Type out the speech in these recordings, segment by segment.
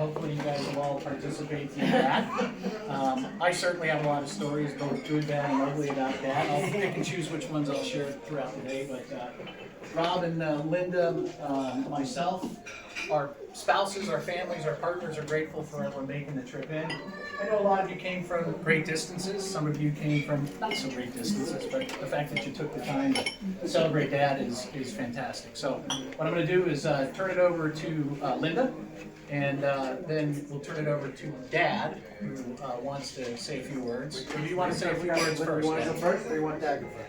hopefully you guys will all participate in that. I certainly have a lot of stories, both good, bad, and ugly about that. I'll pick and choose which ones I'll share throughout the day. But Rob and Linda, myself, our spouses, our families, our partners are grateful for everyone making the trip in. I know a lot of you came from great distances. Some of you came from not so great distances, but the fact that you took the time to celebrate Dad is fantastic. So what I'm going to do is turn it over to Linda, and then we'll turn it over to Dad, who wants to say a few words. Or do you want to say a few words first? You want to go first, or you want Dad to go first?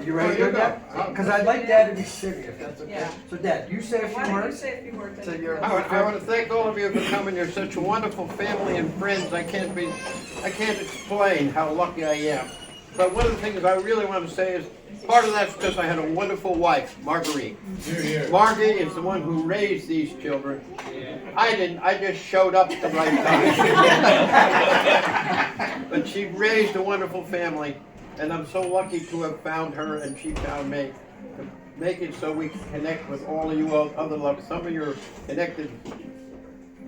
You ready to go, Dad? Because I'd like Dad to be sitting, if that's okay. Yeah. So Dad, you say a few Why don't you words? say a few words? So you're- I want to thank all of you for coming. You're such a wonderful family and friends. I can't explain how lucky I am. But one of the things I really want to say is, part of that's because I had a wonderful wife, Marguerite. Margie is the one who raised these children. I didn't, I just showed up at the right time. But she raised a wonderful family, and I'm so lucky to have found her and she found me. To make it so we can connect with all of you other lovers. Some of you are connected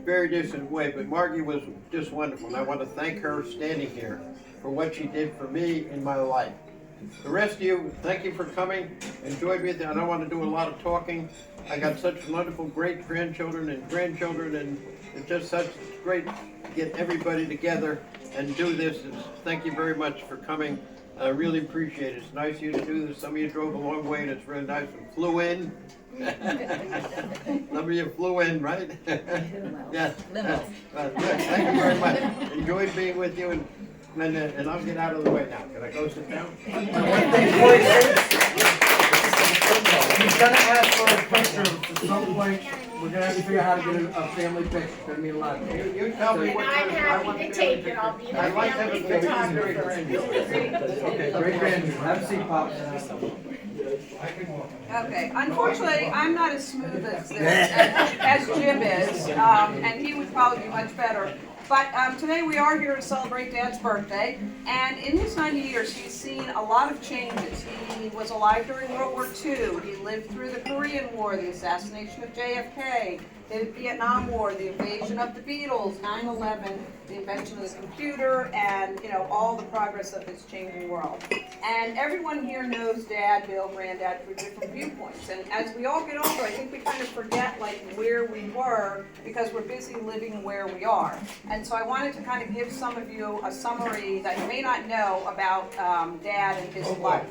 very distant way, but Margie was just wonderful, and I want to thank her standing here for what she did for me in my life. The rest of you, thank you for coming. Enjoyed being there. I don't want to do a lot of talking. I got such wonderful great-grandchildren and grandchildren, and it's just such great to get everybody together and do this. Thank you very much for coming. I really appreciate it. It's nice of you to do this. Some of you drove a long way, and it's really nice and flew in. Some of you flew in, right? Yes. Good. Thank you very much. Enjoyed being with you, and I'll get out of the way now. Can I go sit down? He's gonna ask for a picture at some point. We're gonna have to figure out how to get a family picture. It's gonna mean a lot. You tell me what I'm happy to take it. I'll be the I'd like to have a family family photographer. Okay, great grandchildren. Have a seat, Pops. Okay, unfortunately, I'm not as smooth as Jim is, and he would probably be much better. But today we are here to celebrate Dad's birthday, and in his 90 years, he's seen a lot of changes. He was alive during World War II. He lived through the Korean War, the assassination of JFK, the Vietnam War, the invasion of the Beatles, 9/11, the invention of the computer, and all the progress of this changing world. And everyone here knows Dad, Bill, Granddad through different viewpoints. And as we all get older, I think we kind of forget where we were because we're busy living where we are. And so I wanted to kind of give some of you a summary that you may not know about Dad and his life.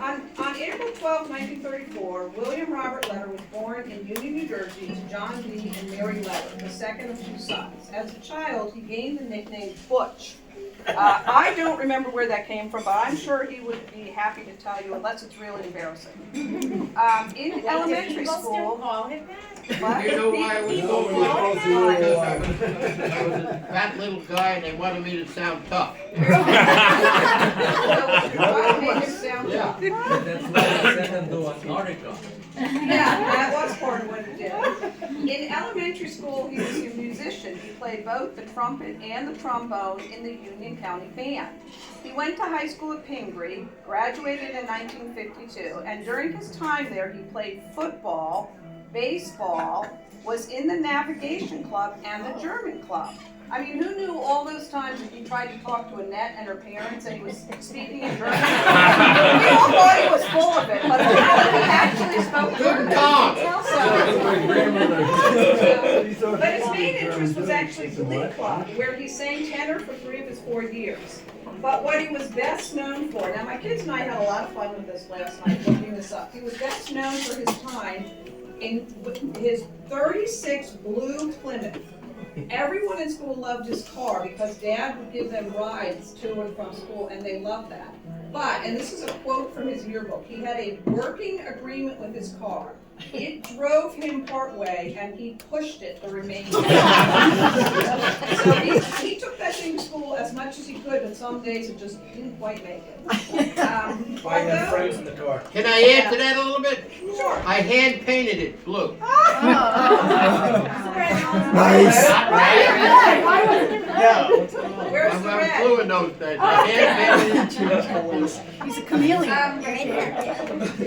On April 12, 1934, William Robert Letter was born in Union, New Jersey to John D. and Mary Letter, the second of two sons. As a child, he gained the nickname Butch. I don't remember where that came from, but I'm sure he would be happy to tell you, unless it's really embarrassing. In elementary school... What? You know why I was so close? Because I was a fat little guy and they wanted me to sound tough. What made him sound tough? That's why I sent them to Antarctica. Yeah, that was part of what he did. In elementary school, he was a musician. He played both the trumpet and the trombone in the Union County Band. He went to high school at Pingree, graduated in 1952, and during his time there, he played football, baseball, was in the navigation club and the German club. I mean, who knew all those times that he tried to talk to Annette and her parents and he was speaking in German? We all thought he was full of it, but apparently he actually spoke German. But his main interest was actually Glee Club, where he sang tenor for 3 of his 4 years. But what he was best known for, now my kids and I had a lot of fun with this last night, looking this up. He was best known for his time in his 36 blue Plymouth. Everyone in school loved his car because Dad would give them rides to and from school, and they loved that. But, and this is a quote from his yearbook, he had a working agreement with his car. It drove him partway, and he pushed it the remaining day. So he took that thing to school as much as he could, but some days it just didn't quite make it. Why have friends in the car? Can I add to that a little bit? Sure. I hand painted it blue. Nice. Not red. Where's I the was red? blue in those days. I hand painted it. He's a chameleon.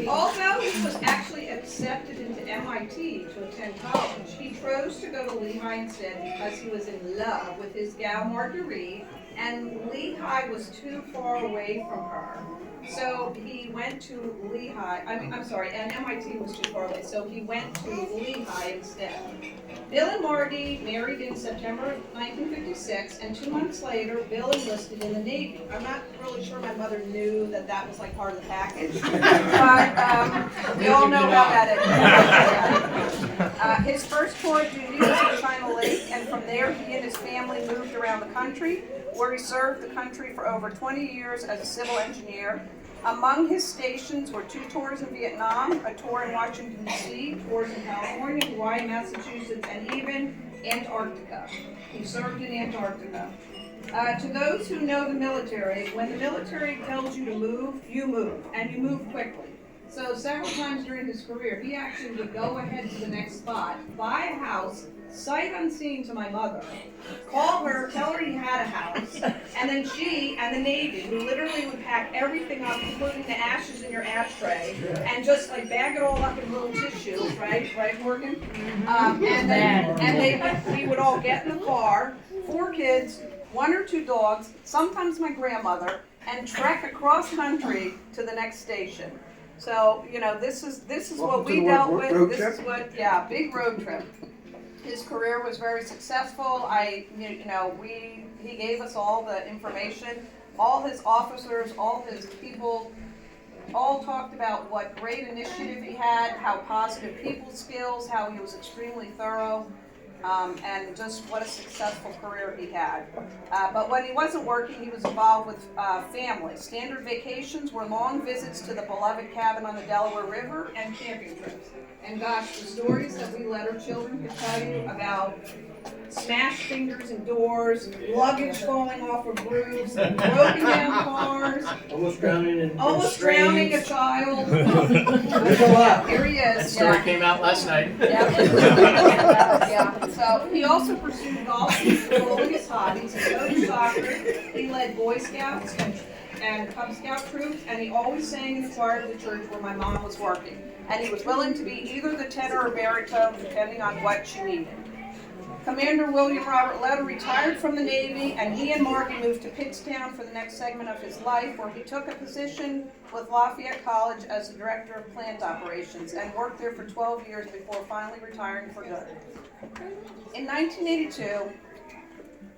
Although he was actually accepted into MIT to attend college, chose to go to Lehigh instead because he was in love with his gal Marguerite, and Lehigh was too far away from her. So he went to Lehigh, and MIT was too far away, so he went to Lehigh instead. Bill and Marty married in September 1956, and 2 months later, Bill enlisted in the Navy. I'm not really sure my mother knew that that was like part of the package, but we all know how that ended. His first tour of duty was in China Lake, and from there he and his family moved around the country, where he served the country for over 20 years as a civil engineer. Among his stations were 2 tours in Vietnam, a tour in Washington, D.C., tours in California, Hawaii, Massachusetts, and even Antarctica. He served in Antarctica. To those who know the military, when the military tells you to move, and you move quickly. So several times during his career, he actually would go ahead to the next spot, buy a house, sight unseen to my mother, call her, tell her he had a house, and then she and the Navy, who literally would pack everything up, including the ashes in your ashtray, and just like bag it all up in little tissue, right, Morgan? We would all get in the car, 4 kids, 1 or 2 dogs, sometimes my grandmother, and trek across country to the next station. So, you know, this is what we dealt with. This is what, yeah, big road trip. His career was very successful. He gave us all the information. All his officers, all his people, all talked about what great initiative he had, how positive people skills, how he was extremely thorough, and just what a successful career he had. But when he wasn't working, he was involved with family. Standard vacations were long visits to the beloved cabin on the Delaware River and camping trips. And gosh, the stories that we let our children could tell you about smashed fingers in doors, luggage falling off of roofs, broken down cars, Almost drowning a child. There's a lot. Here he That is. story Yeah. came out last night. Yeah. So he also pursued golf following his hobbies. He coached soccer. He led Boy Scouts and Cub Scout troops, and he always sang in the choir of the church where my mom was working. And he was willing to be either the tenor or baritone, depending on what she needed. Commander William Robert Letter retired from the Navy, and he and Marty moved to Pittstown for the next segment of his life, where he took a position with Lafayette College as the director of plant operations and worked there for 12 years before finally retiring for good. In 1982,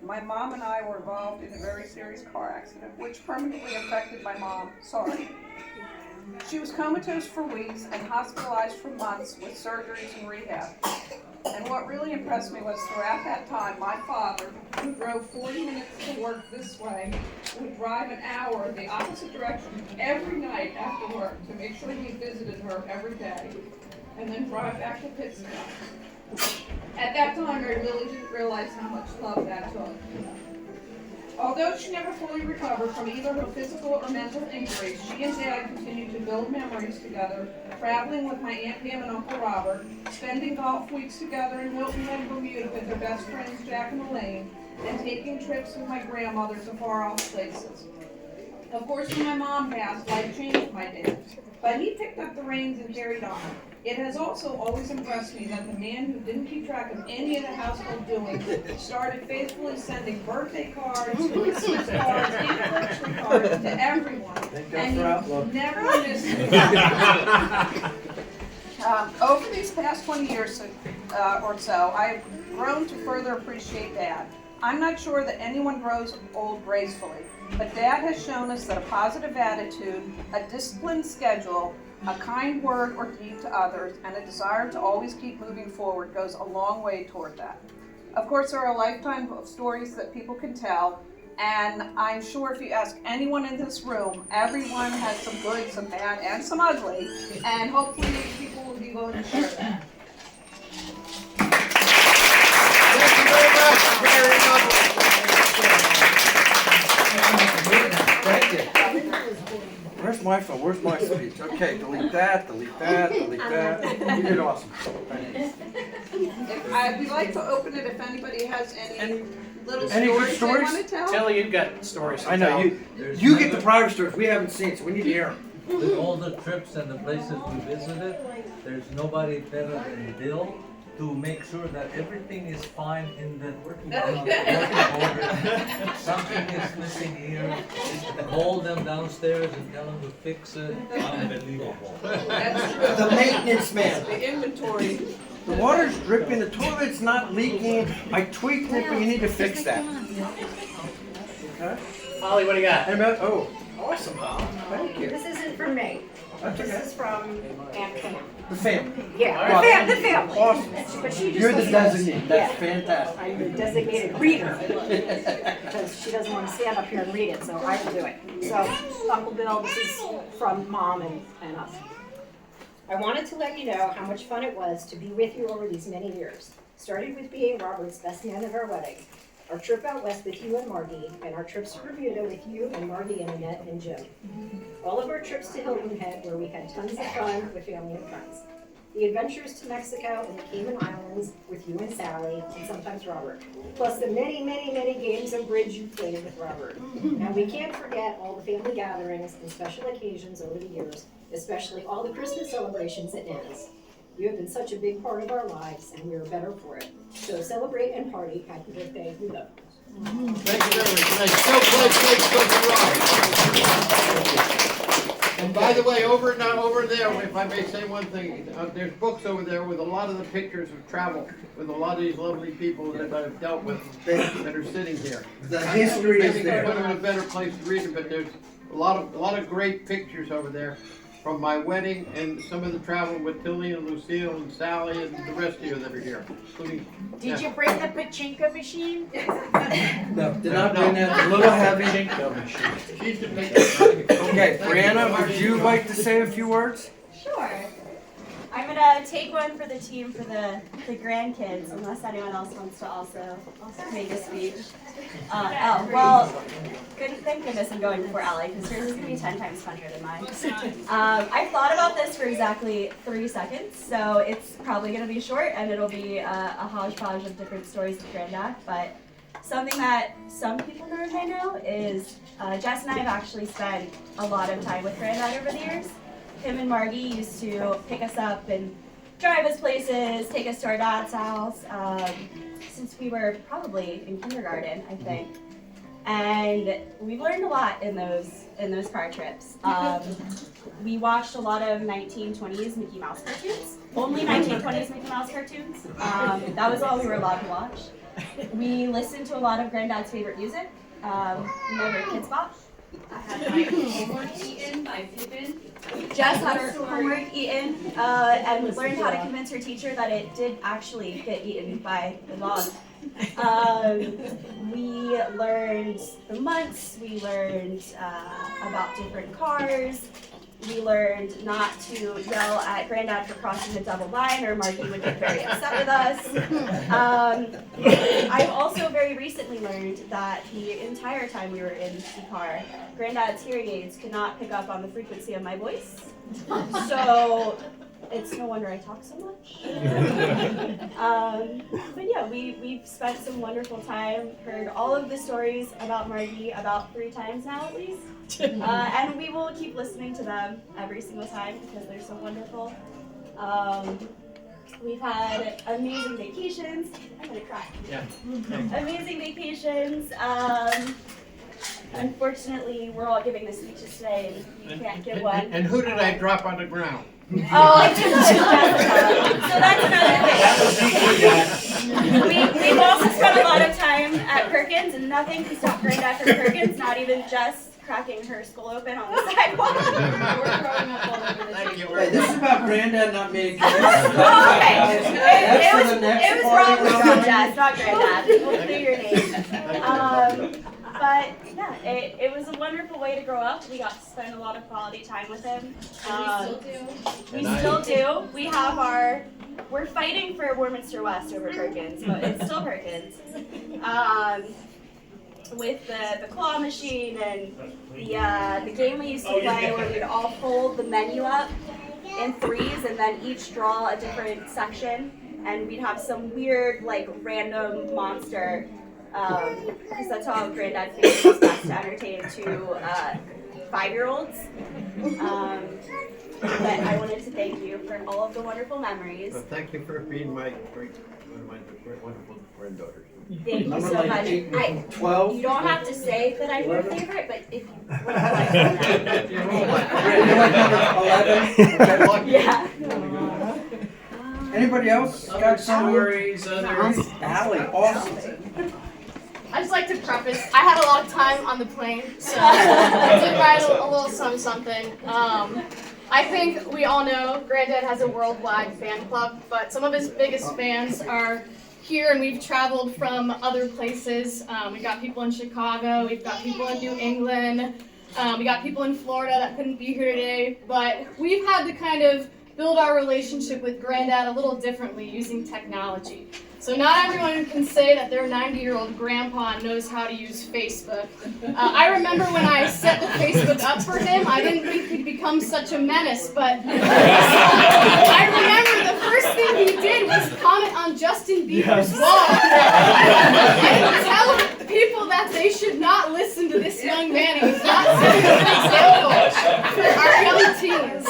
my mom and I were involved in a very serious car accident, which permanently affected my mom. Sorry. She was comatose for weeks and hospitalized for months with surgeries and rehab. And what really impressed me was throughout that time, my father, who drove 40 minutes to work this way, would drive an hour the opposite direction every night after work to make sure he visited her every day, and then drive back to Pittsburgh. At that time, I really didn't realize how much love that took. Although she never fully recovered from either her physical or mental injuries, she and Dad continued to build memories together, traveling with my Aunt Pam and Uncle Robert, spending golf weeks together in Hilton Head, Bermuda with their best friends Jack and Elaine, and taking trips with my grandmother to far-off places. Of course, when my mom passed, life changed my dad, but he picked up the reins and carried on. It has also always impressed me that the man who didn't keep track of any of the household doings started faithfully sending birthday cards, Christmas cards, anniversary cards to everyone. And he never missed it. Over these past 20 years or so, I've grown to further appreciate Dad. I'm not sure that anyone grows old gracefully, but Dad has shown us that a positive attitude, a disciplined schedule, a kind word or deed to others, and a desire to always keep moving forward goes a long way toward that. Of course, there are a lifetime of stories that people can tell, and I'm sure if you ask anyone in this room, everyone has some good, some bad, and some ugly, and hopefully people will be willing to share that. Thank you very much. Thank you. Where's my phone? Where's my speech? Okay, delete that, delete that, delete that. You did awesome. We'd like to open it if anybody has any little Any good stories they want stories? to tell. Kelly, you've got stories to I know, tell. you get the private stories we haven't seen, so we need to hear them. With all the trips and the places we visited, there's nobody better than Bill to make sure that everything is fine in the working order. Something is missing here. Call them downstairs and tell them to fix it. Unbelievable. That's true. The maintenance man. The inventory. The water's dripping, the toilet's not leaking. I tweaked it, but you need to fix that. Okay? Holly, what do you got? And about, oh, awesome, Bob. Thank you. This isn't from me. That's okay. This is from Aunt Pam. The family. Yeah, the family. Awesome. But she just You're the doesn't- designee. That's Yeah. fantastic. I'm the designated reader, because she doesn't want to stand up here and read it, so I will do it. So, Uncle Bill, this is from Mom and us. I wanted to let you know how much fun it was to be with you over these many years. Started with B.A. Roberts, best man at our wedding, our trip out west with you and Margie, and our trips to Bermuda with you and Margie and Annette and Jim. All of our trips to Hilton Head, where we had tons of fun with family and friends. The adventures to Mexico and the Cayman Islands with you and Sally, and sometimes Robert. Plus the many, many, many games of bridge you played with Robert. And we can't forget all the family gatherings and special occasions over the years, especially all the Christmas celebrations at Nana's. You have been such a big part of our lives, and we are better for it. So celebrate and party. Happy birthday. We love you. Thank you very much. Nice. Go play, go rock. And by the way, over there, if I may say one thing, there's books over there with a lot of the pictures of travel with a lot of these lovely people that I've dealt with that are sitting here. The history is Maybe I put there. them in a better place to read it, but there's a lot of great pictures over there from my wedding and some of the travel with Tilly and Lucille and Sally and the rest of you that are here, including. Did you bring the pachinko machine? No, did not bring that. It's a little heavy. She's the big. Okay, Brianna, would you like to say a few words? Sure. I'm gonna take one for the team for the grandkids, unless anyone else wants to also make a speech. Thank goodness I'm going before Allie, because hers is gonna be 10 times funnier than mine. I've thought about this for exactly 3 seconds, so it's probably gonna be short, and it'll be a hodgepodge of different stories with Granddad, but something that some people may know is Jess and I have actually spent a lot of time with Granddad over the years. Him and Margie used to pick us up and drive us places, take us to our dad's house, since we were probably in kindergarten, I think. And we've learned a lot in those car trips. We watched a lot of 1920s Mickey Mouse cartoons, only 1920s Mickey Mouse cartoons. That was all we were allowed to watch. We listened to a lot of Granddad's favorite music. We never Kids Bop. I had my homework eaten by Pippin. Jess had her homework eaten and learned how to convince her teacher that it did actually get eaten by the dog. We learned the months, we learned about different cars, we learned not to yell at Granddad for crossing the double line or Margie would get very upset with us. I've also very recently learned that the entire time we were in the car, Granddad's hearing aids could not pick up on the frequency of my voice. So it's no wonder I talk so much. But yeah, we've spent some wonderful time, heard all of the stories about Margie about 3 times now at least. And we will keep listening to them every single time because they're so wonderful. We've had amazing vacations. I'm gonna cry. Yeah. Amazing vacations. Unfortunately, we're all giving the speeches today and you can't give one. And who did I drop on the ground? Oh, I did that. So that's another thing. We've also spent a lot of time at Perkins, and nothing can stop Granddad from Perkins, not even just cracking her skull open on the sidewalk. We're growing up all over the Thank you. Hey, this is about Granddad, not me. Oh, okay. That's for the next It was party. Robert, Jess, not Granddad. We'll clear your name. But yeah, it was a wonderful way to grow up. We got to spend a lot of quality time with him. We still do. We have we're fighting for Warminster West over Perkins, but it's still Perkins. With the claw machine and the game we used to play where we'd all fold the menu up in 3s and then each draw a different section, and we'd have some weird like random monster. Because that's how Granddad figured was best to entertain 2 5-year-olds. But I wanted to thank you for all of the wonderful memories. Well, thank you for being one of my wonderful granddaughters. Thank you Number so like much. 8, 12. You don't have to say that I'm your 11. favorite, but if you would like that. You're like number 11? Yeah. Anybody else got some? Stories, others. Allie, awesome. I just like to preface, I had a lot of time on the plane, so I did write a little something. I think we all know Granddad has a worldwide fan club, but some of his biggest fans are here, and we've traveled from other places. We got people in Chicago, we've got people in New England, we got people in Florida that couldn't be here today, but we've had to kind of build our relationship with Granddad a little differently using technology. So not everyone can say that their 90-year-old grandpa knows how to use Facebook. I remember when I set the Facebook up for him, I didn't think he'd become such a menace, but I remember the first thing he did was comment on Justin Bieber's wall and tell people that they should not listen to this young man. He's not setting an example for our young teens.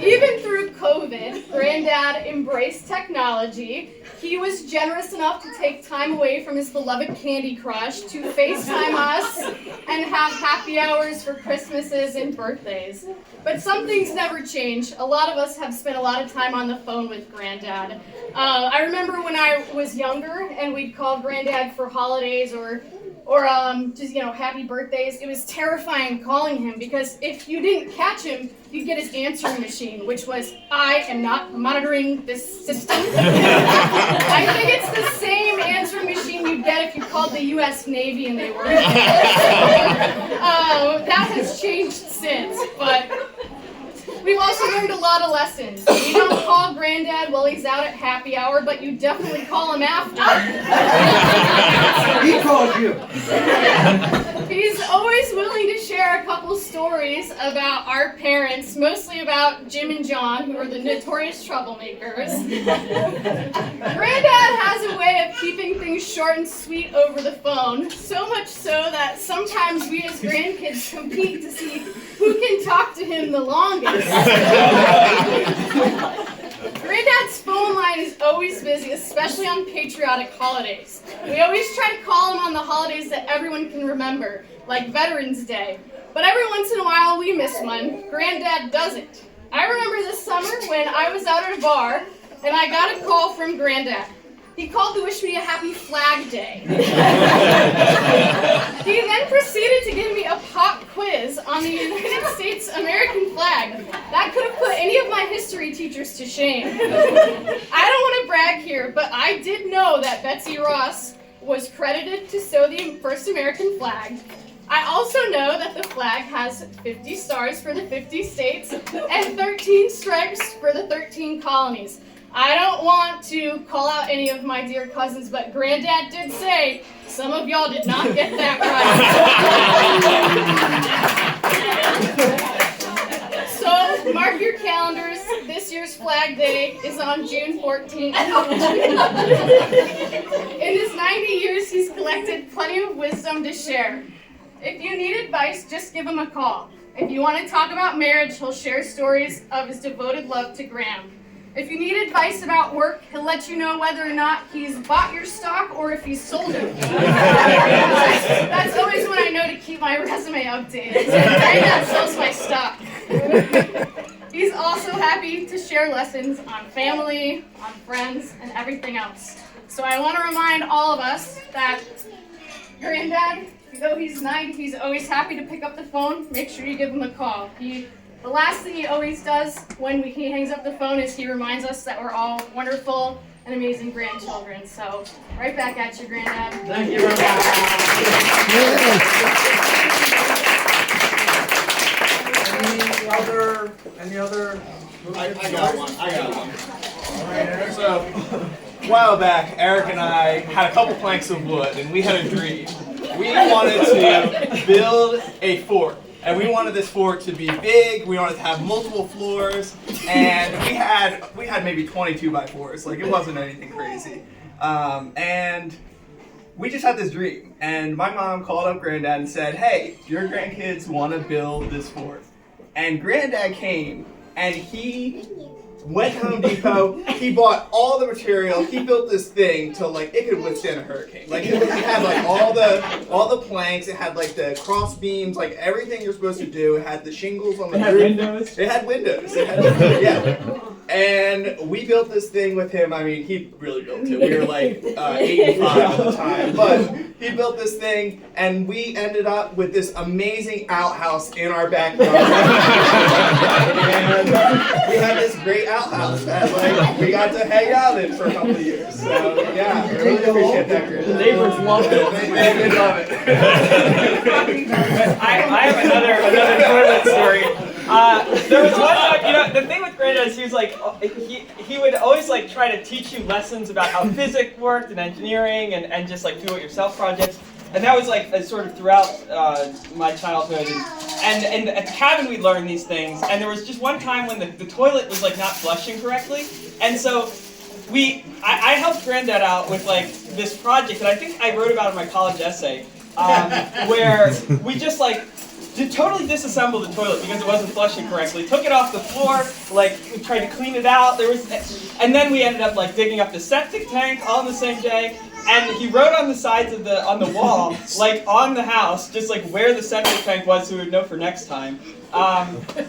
Even through COVID, Granddad embraced technology. He was generous enough to take time away from his beloved Candy Crush to FaceTime us and have happy hours for Christmases and birthdays. But some things never change. A lot of us have spent a lot of time on the phone with Granddad. I remember when I was younger and we'd call Granddad for holidays or just, happy birthdays. It was terrifying calling him because if you didn't catch him, you'd get his answering machine, which was, I am not monitoring this system. I think it's the same answering machine you'd get if you called the U.S. Navy and they were. That has changed since, but we've also learned a lot of lessons. You don't call Granddad while he's out at happy hour, but you definitely call him after. He called you. He's always willing to share a couple stories about our parents, mostly about Jim and John, who are the notorious troublemakers. Granddad has a way of keeping things short and sweet over the phone, so much so that sometimes we as grandkids compete to see who can talk to him the longest. Granddad's phone line is always busy, especially on patriotic holidays. We always try to call him on the holidays that everyone can remember, like Veterans Day. But every once in a while we miss one. Granddad doesn't. I remember this summer when I was out at a bar and I got a call from Granddad. He called to wish me a happy Flag Day. He then proceeded to give me a pop quiz on the United States American flag. That could have put any of my history teachers to shame. I don't want to brag here, but I did know that Betsy Ross was credited to sew the first American flag. I also know that the flag has 50 stars for the 50 states and 13 stripes for the 13 colonies. I don't want to call out any of my dear cousins, but Granddad did say some of y'all did not get that right. So mark your calendars. This year's Flag Day is on June 14th. In his 90 years, he's collected plenty of wisdom to share. If you need advice, just give him a call. If you want to talk about marriage, he'll share stories of his devoted love to Graham. If you need advice about work, he'll let you know whether or not he's bought your stock or if he's sold it. That's always when I know to keep my resume updated. Granddad sells my stock. He's also happy to share lessons on family, on friends, and everything else. So I want to remind all of us that Granddad, though he's 90, he's always happy to pick up the phone. Make sure you give him a call. The last thing he always does when he hangs up the phone is he reminds us that we're all wonderful and amazing grandchildren. So, right back at you, Granddad. Thank you very much. Any other? I got one. All right, Eric. So, a while back, Eric and I had a couple planks of wood, and we had a dream. We wanted to build a fort. And we wanted this fort to be big, we wanted to have multiple floors, and we had maybe 22 by 4s, like it wasn't anything crazy. And we just had this dream, and my mom called up Granddad and said, hey, your grandkids want to build this fort. And Granddad came, and he went to Home Depot, he bought all the material, he built this thing till like it could withstand a hurricane. Like it had like all the planks, it had like the cross beams, like everything you're supposed to do. It had the shingles on the roof. windows. It had windows. Yeah. And we built this thing with him. I mean, he really built it. We were like 8 and 5 at the time, but he built this thing, and we ended up with this amazing outhouse in our backyard. And we had this great outhouse that like we got to hang out in for a couple of years. So yeah, I really appreciate that. The neighbors love it. They love it. I have another toilet story. There was one time, the thing with Granddad is he was like, he would always like try to teach you lessons about how physics worked and engineering and just like do-it-yourself projects. And that was like sort of throughout my childhood. And at the cabin we'd learn these things. And there was just one time when the toilet was like not flushing correctly. And so I helped Granddad out with like this project that I think I wrote about in my college essay, where we just like totally disassembled the toilet because it wasn't flushing correctly. Took it off the floor, like we tried to clean it out. And then we ended up like digging up the septic tank all in the same day. And he wrote on the sides of on the wall, like on the house, just like where the septic tank was, so we would know for next time.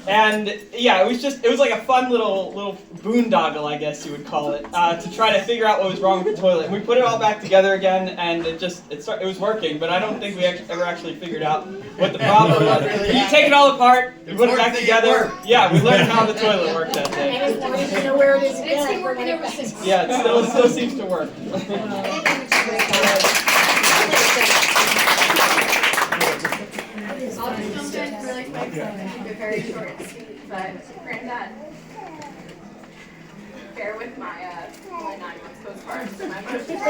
And yeah, it was like a fun little boondoggle, I guess you would call it, to try to figure out what was wrong with the toilet. And we put it all back together again, and it was working, but I don't think we ever actually figured out what the problem was. You take it all apart, we put it back together. Yeah, we learned how the toilet worked that day. And it's nice to know where it is again. It's been working ever since. Yeah, it still seems to work. I'll just jump in really quick, so I'm going to keep it very short and sweet. But Granddad, bear with my 9 months postpartum, so my emotions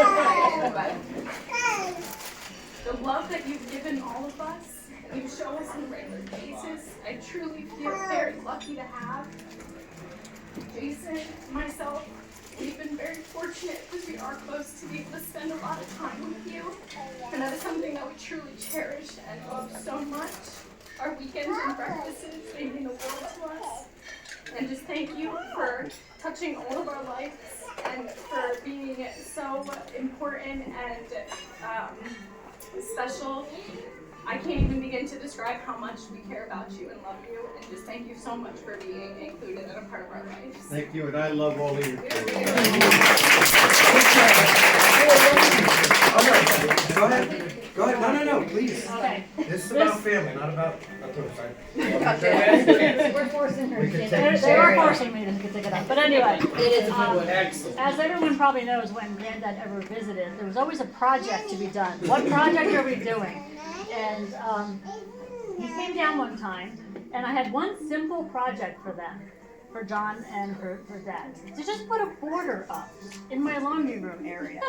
but the love that you've given all of us, you show us on a regular basis, I truly feel very lucky to have. Jason, myself, we've been very fortunate because we are close to be able to spend a lot of time with you. And that is something that we truly cherish and love so much. Our weekends and breakfasts, they mean the world to us. And just thank you for touching all of our lives and for being so important and special. I can't even begin to describe how much we care about you and love you, and just thank you so much for being included and a part of our lives. Thank you, and I love all of you. Go ahead. Go ahead. No, please. Okay. This is about family, not about. We're forcing her to take it. They are forcing me to take it up. But anyway, Excellent. as everyone probably knows, when Granddad ever visited, there was always a project to be done. What project are we doing? And he came down one time, and I had one simple project for them, for John and for Dad, to just put a border up in my laundry room area.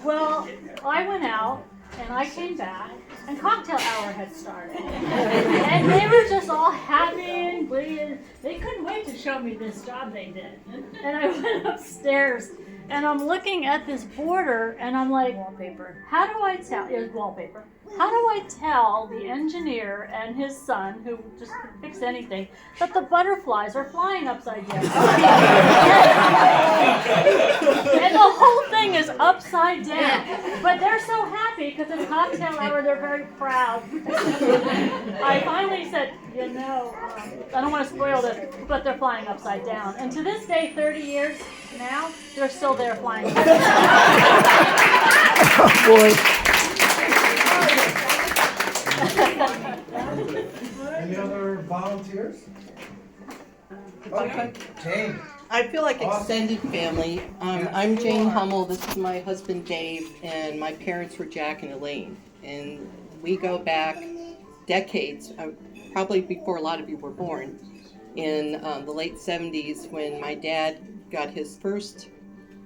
Well, I went out, and I came back, and cocktail hour had started. And they were just all happy and glee. They couldn't wait to show me this job they did. And I went upstairs, and I'm looking at this border, and I'm like, wallpaper. How do I tell? It was wallpaper. How do I tell the engineer and his son, who just could fix anything, that the butterflies are flying upside down? And the whole thing is upside down. But they're so happy because it's cocktail hour, they're very proud. I finally said, I don't want to spoil this, but they're flying upside down. And to this day, 30 years now, they're still there flying upside down. Oh, boy. Any other volunteers? Okay, Jane. I feel like extended family. I'm Jane Hummel. This is my husband Dave, and my parents were Jack and Elaine. And we go back decades, probably before a lot of you were born, in the late 70s when my dad got his first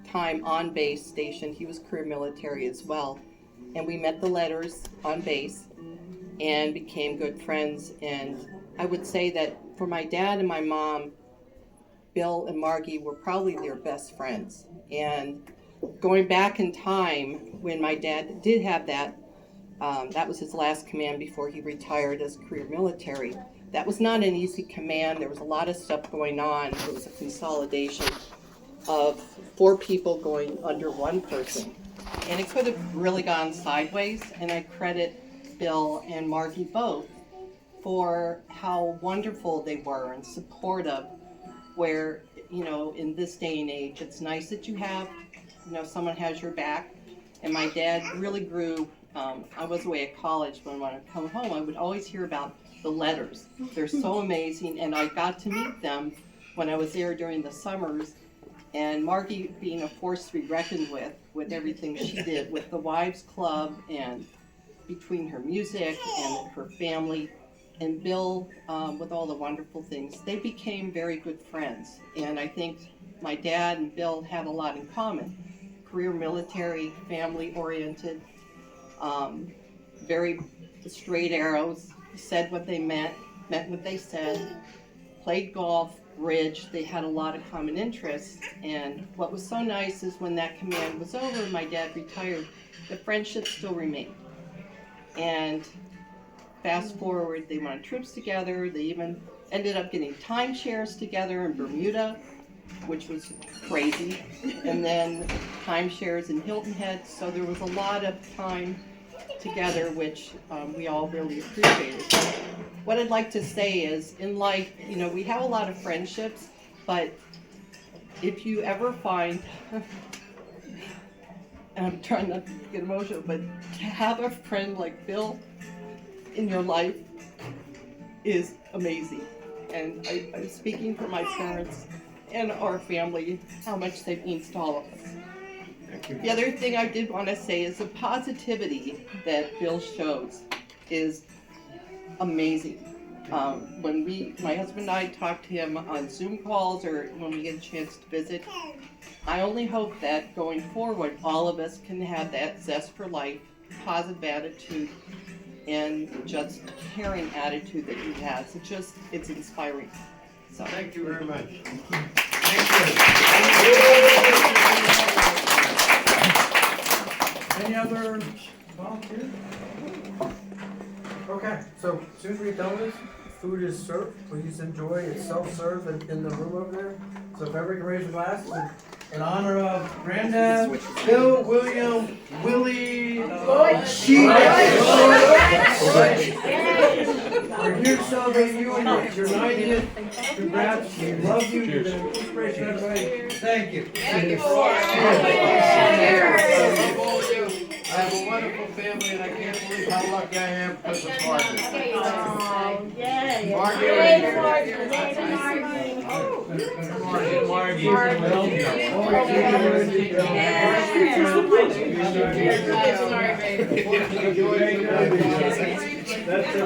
time on base stationed. He was career military as well. And we met the letters on base and became good friends. And I would say that for my dad and my mom, Bill and Margie were probably their best friends. And going back in time, when my dad did have that was his last command before he retired as career military. that was not an easy command. There was a lot of stuff going on. It was a consolidation of 4 people going under 1 person. And it could have really gone sideways, and I credit Bill and Margie both for how wonderful they were and supportive, where, you know, in this day and age, it's nice that you have, you know, someone has your back. And my dad really grew, I was away at college, but when I would come home, I would always hear about the letters. They're so amazing, and I got to meet them when I was there during the summers. And Margie being a force to be reckoned with everything she did with the Wives Club and between her music and her family, and Bill with all the wonderful things. They became very good friends, and I think my dad and Bill had a lot in common. Career military, family oriented, very straight arrows, said what they meant what they said, played golf, bridge. They had a lot of common interests, and what was so nice is when that command was over and my dad retired, the friendship still remained. And fast forward, they went on trips together. They even ended up getting timeshares together in Bermuda, which was crazy, and then timeshares in Hilton Head. So there was a lot of time together, which we all really appreciated. What I'd like to say is, in life, you know, we have a lot of friendships, but if you ever find, and I'm trying not to get emotional, but to have a friend like Bill in your life is amazing. And I'm speaking for my parents and our family, how much that means to all of us. The other thing I did want to say is the positivity that Bill shows is amazing. When my husband and I talk to him on Zoom calls or when we get a chance to visit, I only hope that going forward, all of us can have that zest for life, positive attitude, and just caring attitude that he has. It's inspiring. So Thank you very much. Any other volunteers? Okay, so as soon as we're done with this, food is served. Please enjoy. It's self-serve in the room over there. So if everybody can raise a glass in honor of Granddad, Bill, William, Willie, Sheila. We're here to celebrate you and your 90th. Congrats. We love you. You've been an inspiration to everybody. Thank you. Thank you. I have a wonderful family, and I can't believe how lucky I am because of Margie. That's the